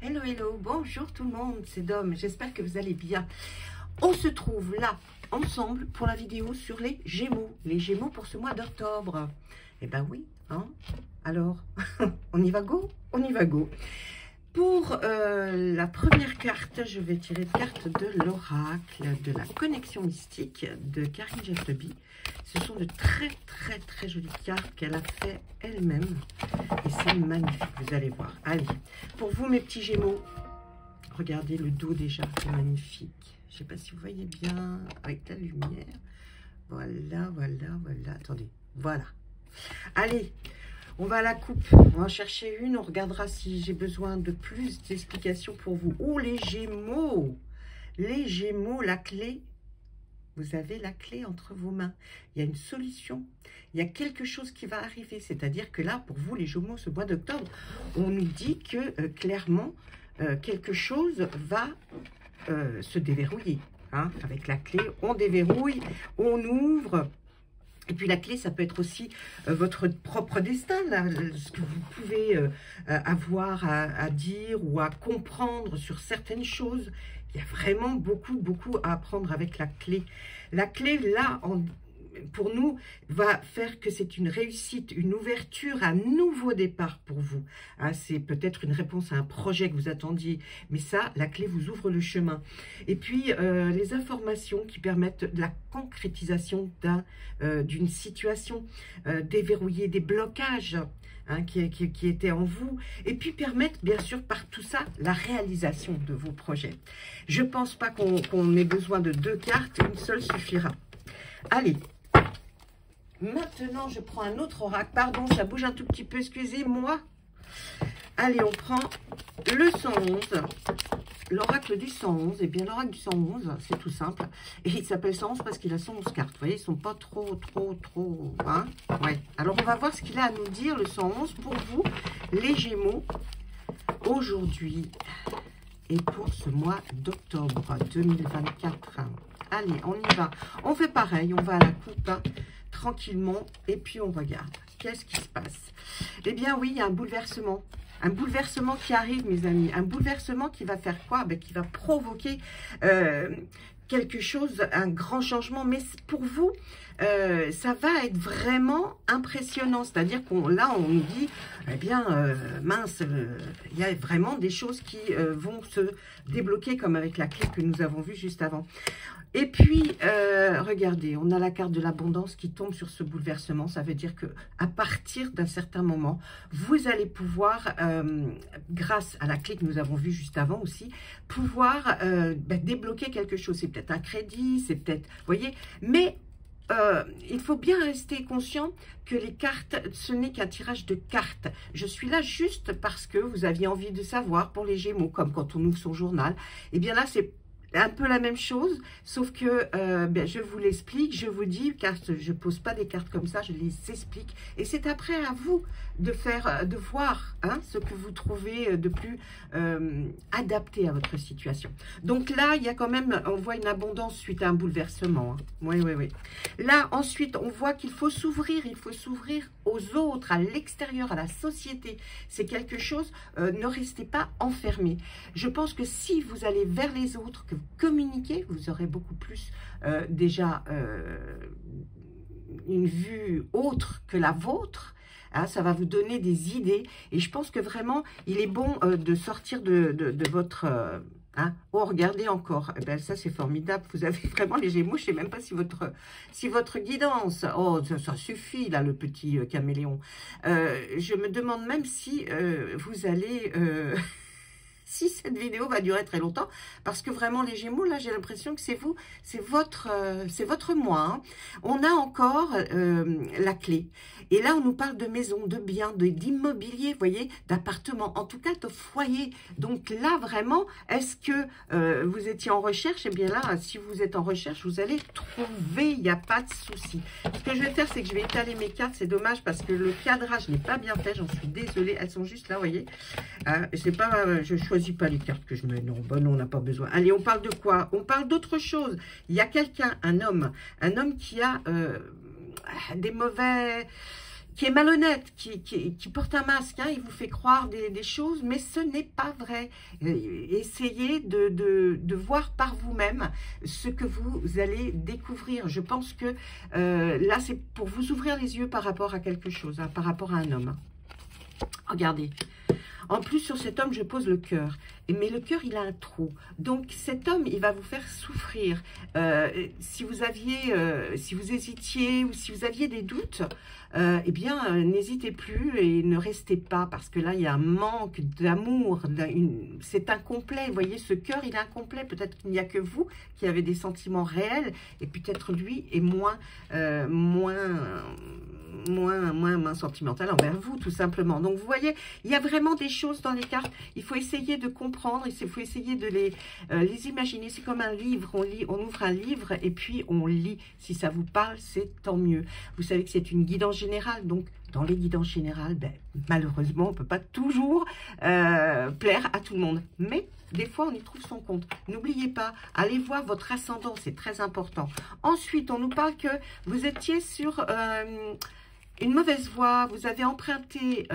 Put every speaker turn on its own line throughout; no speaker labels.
Hello, hello, bonjour tout le monde, c'est Dom, j'espère que vous allez bien. On se trouve là, ensemble, pour la vidéo sur les Gémeaux pour ce mois d'octobre. Eh ben oui, hein. Alors, on y va go? On y va go. Pour la première carte, je vais tirer une carte de l'oracle, de la connexion mystique de Karine Jefferby. Ce sont de très jolies cartes qu'elle a fait elle-même. Et c'est magnifique, vous allez voir. Allez, pour vous mes petits Gémeaux, regardez le dos déjà, c'est magnifique. Je ne sais pas si vous voyez bien avec la lumière. Voilà. Attendez, voilà. Allez, on va à la coupe. On va en chercher une. On regardera si j'ai besoin de plus d'explications pour vous. Oh, les Gémeaux! Les Gémeaux, la clé. Vous avez la clé entre vos mains. Il y a une solution. Il y a quelque chose qui va arriver. C'est-à-dire que là, pour vous, les Gémeaux, ce mois d'octobre, on nous dit que clairement, quelque chose va se déverrouiller. Hein. Avec la clé, on déverrouille, on ouvre. Et puis la clé, ça peut être aussi votre propre destin, là, ce que vous pouvez avoir à dire ou à comprendre sur certaines choses. Il y a vraiment beaucoup à apprendre avec la clé. La clé, là, pour nous, va faire que c'est une réussite, une ouverture, un nouveau départ pour vous. Hein, c'est peut-être une réponse à un projet que vous attendiez, mais ça, la clé vous ouvre le chemin. Et puis, les informations qui permettent de la concrétisation d'une situation, déverrouiller des blocages hein, qui étaient en vous, et puis permettre, bien sûr, par tout ça, la réalisation de vos projets. Je ne pense pas qu'on ait besoin de deux cartes, une seule suffira. Allez. Maintenant, je prends un autre oracle. Pardon, ça bouge un tout petit peu, excusez-moi. Allez, on prend le 111. L'oracle du 111. Eh bien, l'oracle du 111, c'est tout simple. Et il s'appelle 111 parce qu'il a 111 cartes. Vous voyez, ils ne sont pas trop... Hein, ouais. Alors, on va voir ce qu'il a à nous dire, le 111, pour vous, les Gémeaux, aujourd'hui et pour ce mois d'octobre 2024. Allez, on y va. On fait pareil, on va à la coupe, hein, tranquillement, et puis on regarde. Qu'est-ce qui se passe? Eh bien oui, il y a un bouleversement. Un bouleversement qui arrive, mes amis. Un bouleversement qui va faire quoi? Ben, qui va provoquer quelque chose, un grand changement. Mais pour vous, ça va être vraiment impressionnant. C'est-à-dire qu'on là, on nous dit, eh bien, mince, il y a vraiment des choses qui vont se débloquer, comme avec la clé que nous avons vue juste avant. Et puis, regardez, on a la carte de l'abondance qui tombe sur ce bouleversement. Ça veut dire que à partir d'un certain moment, vous allez pouvoir, grâce à la clé que nous avons vue juste avant aussi, pouvoir débloquer quelque chose. C'est peut-être un crédit, c'est peut-être, vous voyez, mais il faut bien rester conscient que les cartes, ce n'est qu'un tirage de cartes. Je suis là juste parce que vous aviez envie de savoir pour les Gémeaux, comme quand on ouvre son journal. Et bien là, c'est un peu la même chose, sauf que je vous l'explique, je vous dis, car je ne pose pas des cartes comme ça, je les explique. Et c'est après à vous de faire, de voir hein, ce que vous trouvez de plus adapté à votre situation. Donc là, il y a quand même, on voit une abondance suite à un bouleversement. Hein. Oui. Là, ensuite, on voit qu'il faut s'ouvrir, il faut s'ouvrir aux autres, à l'extérieur, à la société. C'est quelque chose, ne restez pas enfermés. Je pense que si vous allez vers les autres, que vous communiquez, vous aurez beaucoup plus déjà une vue autre que la vôtre. Hein, ça va vous donner des idées. Et je pense que vraiment, il est bon de sortir de votre... Hein? Oh, regardez encore. Eh ben, ça, c'est formidable. Vous avez vraiment les Gémeaux. Je ne sais même pas si votre guidance... Oh, ça suffit, là, le petit caméléon. Je me demande même si vous allez... si cette vidéo va durer très longtemps, parce que vraiment les Gémeaux, là, j'ai l'impression que c'est vous, c'est votre moi. Hein. On a encore la clé. Et là, on nous parle de maison, de biens, d'immobilier, vous voyez, d'appartements, en tout cas de foyer. Donc là, vraiment, est-ce que vous étiez en recherche? Eh bien là, si vous êtes en recherche, vous allez trouver, il n'y a pas de souci. Ce que je vais faire, c'est que je vais étaler mes cartes. C'est dommage parce que le cadrage n'est pas bien fait, j'en suis désolée. Elles sont juste là, vous voyez. C'est pas, je choisis pas les cartes que je mets. Non, bon, on n'a pas besoin. Allez, on parle de quoi? On parle d'autre chose. Il y a quelqu'un, un homme qui a des mauvais... qui est malhonnête, qui porte un masque, hein, il vous fait croire des choses, mais ce n'est pas vrai. Essayez de voir par vous-même ce que vous allez découvrir. Je pense que là, c'est pour vous ouvrir les yeux par rapport à quelque chose, hein, par rapport à un homme. Regardez. En plus, sur cet homme, je pose le cœur. Mais le cœur, il a un trou. Donc, cet homme, il va vous faire souffrir. Si vous hésitiez ou si vous aviez des doutes, eh bien, n'hésitez plus et ne restez pas. Parce que là, il y a un manque d'amour. C'est incomplet. Vous voyez, ce cœur, il est incomplet. Peut-être qu'il n'y a que vous qui avez des sentiments réels. Et peut-être lui est moins sentimental envers vous, tout simplement. Donc, vous voyez, il y a vraiment des choses dans les cartes. Il faut essayer de comprendre, il faut essayer de les imaginer. C'est comme un livre. On ouvre un livre et puis on lit. Si ça vous parle, c'est tant mieux. Vous savez que c'est une guidance générale. Donc, dans les guidances générales, ben, malheureusement, on ne peut pas toujours plaire à tout le monde. Mais des fois, on y trouve son compte. N'oubliez pas, allez voir votre ascendant, c'est très important. Ensuite, on nous parle que vous étiez sur une mauvaise voie, vous avez emprunté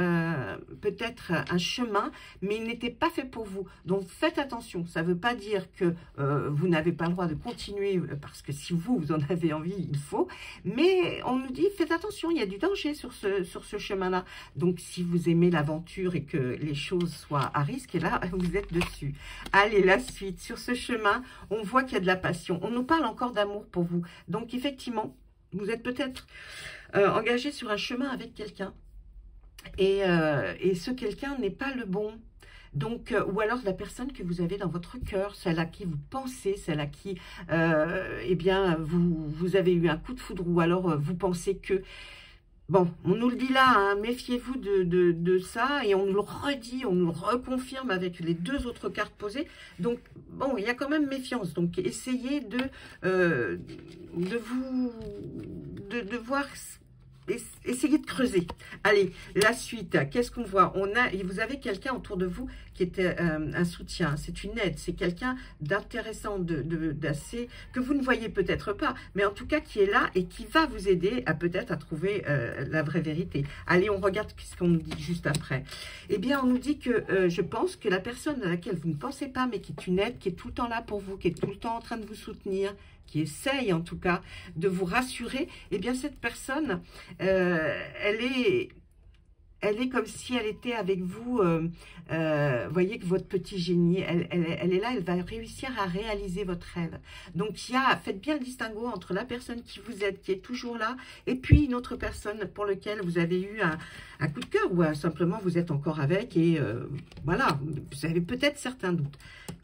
peut-être un chemin, mais il n'était pas fait pour vous. Donc, faites attention. Ça ne veut pas dire que vous n'avez pas le droit de continuer, parce que si vous en avez envie, il faut. Mais on nous dit, faites attention, il y a du danger sur ce chemin-là. Donc, si vous aimez l'aventure et que les choses soient à risque, et là, vous êtes dessus. Allez, la suite. Sur ce chemin, on voit qu'il y a de la passion. On nous parle encore d'amour pour vous. Donc, effectivement, vous êtes peut-être engagé sur un chemin avec quelqu'un et ce quelqu'un n'est pas le bon. Donc, ou alors la personne que vous avez dans votre cœur, celle à qui vous pensez, celle à qui, eh bien, vous avez eu un coup de foudre, ou alors vous pensez que... Bon, on nous le dit là, hein, méfiez-vous de ça, et on nous le redit, on nous le reconfirme avec les deux autres cartes posées. Donc, bon, il y a quand même méfiance. Donc, essayez de voir... Essayez de creuser. Allez, la suite. Qu'est-ce qu'on voit? Vous avez quelqu'un autour de vous qui est un soutien. C'est une aide. C'est quelqu'un d'intéressant, d'assez que vous ne voyez peut-être pas, mais en tout cas qui est là et qui va vous aider à peut-être à trouver la vraie vérité. Allez, on regarde ce qu'on nous dit juste après. Eh bien, on nous dit que je pense que la personne à laquelle vous ne pensez pas, mais qui est une aide, qui est tout le temps là pour vous, qui est tout le temps en train de vous soutenir, qui essaye en tout cas de vous rassurer, eh bien cette personne, elle est comme si elle était avec vous, voyez que votre petit génie, elle est là, elle va réussir à réaliser votre rêve. Donc faites bien le distinguo entre la personne qui vous aide, qui est toujours là, et puis une autre personne pour laquelle vous avez eu un coup de cœur, ou simplement vous êtes encore avec, et voilà, vous avez peut-être certains doutes.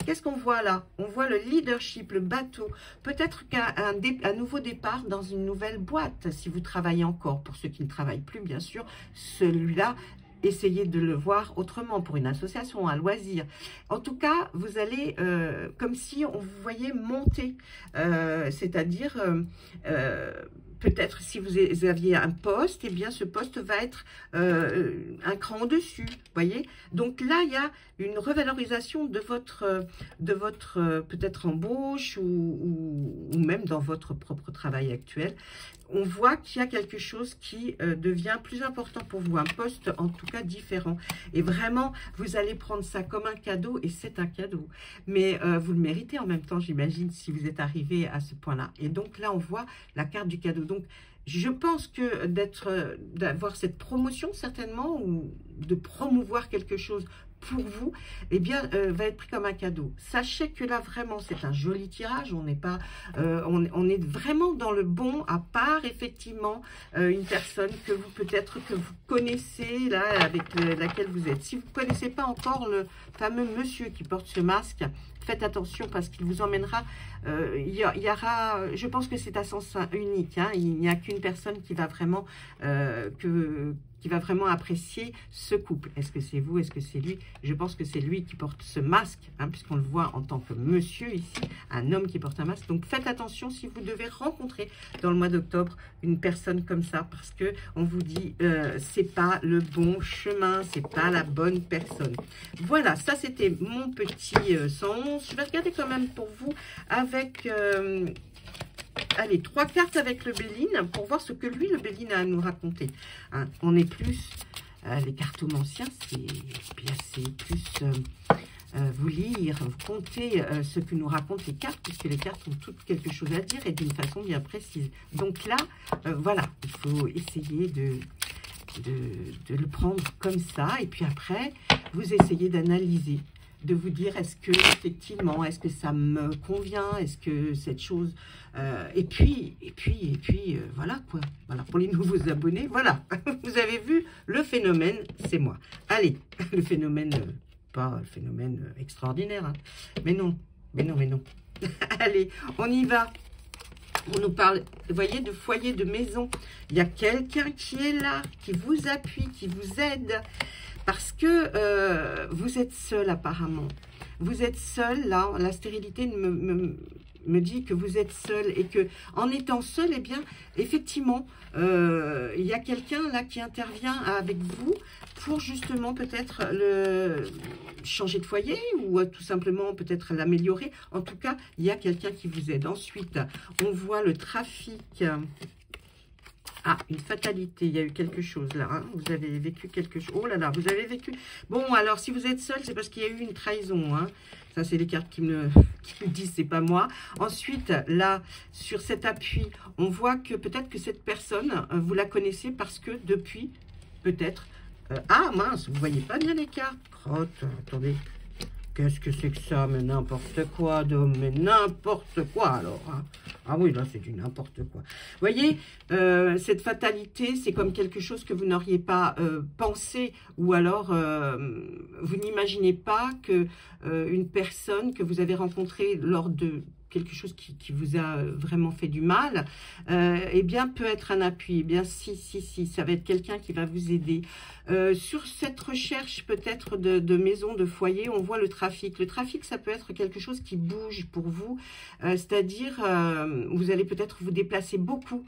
Qu'est-ce qu'on voit là? On voit le leadership, le bateau, peut-être qu'un nouveau départ dans une nouvelle boîte, si vous travaillez encore. Pour ceux qui ne travaillent plus, bien sûr, celui-là, essayez de le voir autrement, pour une association, un loisir. En tout cas, vous allez, comme si on vous voyait monter, c'est-à-dire... peut-être si vous aviez un poste, eh bien ce poste va être un cran au-dessus, voyez. Donc là, il y a une revalorisation de votre peut-être embauche ou même dans votre propre travail actuel. On voit qu'il y a quelque chose qui devient plus important pour vous, un poste en tout cas différent. Et vraiment, vous allez prendre ça comme un cadeau, et c'est un cadeau. Mais vous le méritez en même temps, j'imagine, si vous êtes arrivé à ce point-là. Et donc là, on voit la carte du cadeau. Donc, je pense que d'avoir cette promotion, certainement, ou de promouvoir quelque chose pour vous, eh bien, va être pris comme un cadeau. Sachez que là, vraiment, c'est un joli tirage. On n'est pas, on est vraiment dans le bon, à part, effectivement, une personne que vous, peut-être, que vous connaissez, là, avec laquelle vous êtes. Si vous ne connaissez pas encore le fameux monsieur qui porte ce masque, faites attention parce qu'il vous emmènera, il y aura, je pense que c'est à sens unique, hein, il n'y a qu'une personne qui va vraiment, qui va vraiment apprécier ce couple. Est-ce que c'est vous? Est-ce que c'est lui? Je pense que c'est lui qui porte ce masque, hein, puisqu'on le voit en tant que monsieur ici, un homme qui porte un masque. Donc faites attention si vous devez rencontrer dans le mois d'octobre une personne comme ça, parce que on vous dit c'est pas le bon chemin, c'est pas la bonne personne. Voilà, ça c'était mon petit 111. Je vais regarder quand même pour vous avec Allez, 3 cartes avec le Béline pour voir ce que lui, le Béline, a à nous raconter. Hein, on est plus... les cartomanciens, c'est plus vous lire, vous compter ce que nous racontent les cartes, puisque les cartes ont toutes quelque chose à dire et d'une façon bien précise. Donc là, voilà, il faut essayer de le prendre comme ça. Et puis après, vous essayez d'analyser, de vous dire, est-ce que effectivement, est-ce que ça me convient, est-ce que cette chose... et puis, voilà quoi. Voilà, pour les nouveaux abonnés, voilà. Vous avez vu, le phénomène, c'est moi. Allez, le phénomène, pas le phénomène extraordinaire, hein. Mais non. Allez, on y va. On nous parle, vous voyez, de foyer, de maison. Il y a quelqu'un qui est là, qui vous appuie, qui vous aide. Parce que vous êtes seul apparemment. Vous êtes seul, là, la stérilité me dit que vous êtes seul. Et que en étant seul, eh bien, effectivement, il y a quelqu'un là qui intervient avec vous pour justement peut-être le changer de foyer ou tout simplement peut-être l'améliorer. En tout cas, il y a quelqu'un qui vous aide. Ensuite, on voit le trafic. Ah, une fatalité, il y a eu quelque chose là, hein. Vous avez vécu quelque chose. Oh là là, vous avez vécu... Bon, alors, si vous êtes seul, c'est parce qu'il y a eu une trahison, hein. Ça, c'est les cartes qui me disent, c'est pas moi. Ensuite, là, sur cet appui, on voit que peut-être que cette personne, vous la connaissez parce que depuis, peut-être... ah, mince, vous voyez pas bien les cartes. Crotte, attendez. Qu'est-ce que c'est que ça? Mais n'importe quoi, d'homme, mais n'importe quoi alors, hein. Ah oui, là, c'est du n'importe quoi. Vous voyez, cette fatalité, c'est comme quelque chose que vous n'auriez pas pensé, ou alors vous n'imaginez pas que une personne que vous avez rencontrée lors de quelque chose qui vous a vraiment fait du mal, eh bien, peut être un appui. Eh bien, si, ça va être quelqu'un qui va vous aider. Sur cette recherche peut-être de maison, de foyer, on voit le trafic. Le trafic, ça peut être quelque chose qui bouge pour vous, c'est-à-dire vous allez peut-être vous déplacer beaucoup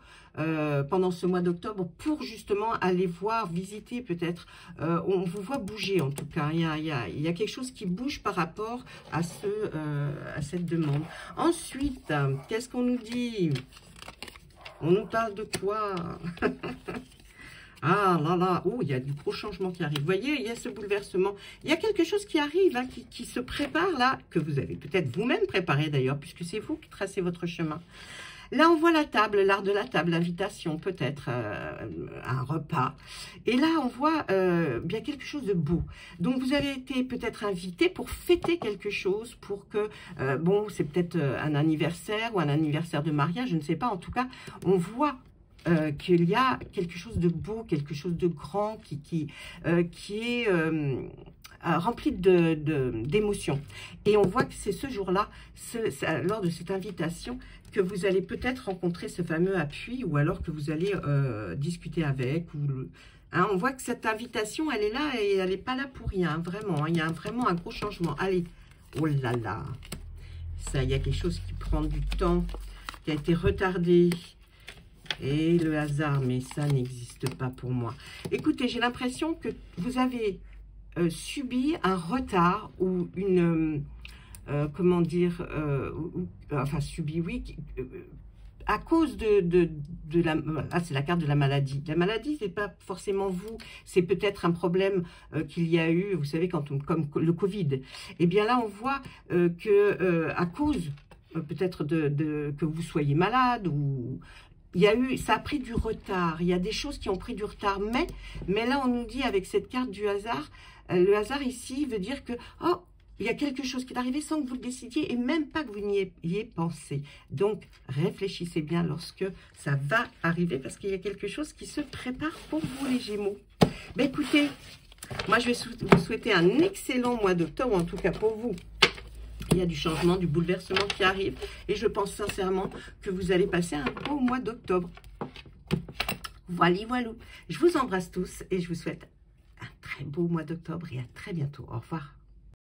pendant ce mois d'octobre pour justement aller voir, visiter peut-être. On vous voit bouger en tout cas. Il y a quelque chose qui bouge par rapport à cette demande. Ensuite, qu'est-ce qu'on nous dit? On nous parle de quoi? Ah là là, oh, il y a du gros changement qui arrive. Vous voyez, il y a ce bouleversement. Il y a quelque chose qui arrive, hein, qui se prépare là, que vous avez peut-être vous-même préparé d'ailleurs, puisque c'est vous qui tracez votre chemin. Là, on voit la table, l'art de la table, l'invitation, peut-être un repas. Et là, on voit bien quelque chose de beau. Donc, vous avez été peut-être invité pour fêter quelque chose, pour que, bon, c'est peut-être un anniversaire ou un anniversaire de mariage, je ne sais pas. En tout cas, on voit qu'il y a quelque chose de beau, quelque chose de grand qui est... rempli d'émotions. Et on voit que c'est ce jour-là, lors de cette invitation, que vous allez peut-être rencontrer ce fameux appui, ou alors que vous allez discuter avec. Hein, on voit que cette invitation, elle est là, et elle n'est pas là pour rien, vraiment. Hein, il y a vraiment un gros changement. Allez, oh là là, ça, il y a quelque chose qui prend du temps, qui a été retardé. Et le hasard, mais ça n'existe pas pour moi. Écoutez, j'ai l'impression que vous avez... subi un retard ou une, comment dire, enfin subi, oui, à cause de la, ah, c'est la carte de la maladie. La maladie, c'est pas forcément vous, c'est peut-être un problème qu'il y a eu, vous savez, comme le Covid. Eh bien là, on voit que à cause peut-être que vous soyez malade ou... ça a pris du retard, il y a des choses qui ont pris du retard, mais là on nous dit avec cette carte du hasard, le hasard ici veut dire que, oh, il y a quelque chose qui est arrivé sans que vous le décidiez et même pas que vous n'y ayez pensé. Donc réfléchissez bien lorsque ça va arriver parce qu'il y a quelque chose qui se prépare pour vous les Gémeaux. Ben écoutez, moi je vais vous souhaiter un excellent mois d'octobre, en tout cas pour vous. Il y a du changement, du bouleversement qui arrive. Et je pense sincèrement que vous allez passer un beau mois d'octobre. Voilà. Je vous embrasse tous et je vous souhaite un très beau mois d'octobre et à très bientôt. Au revoir.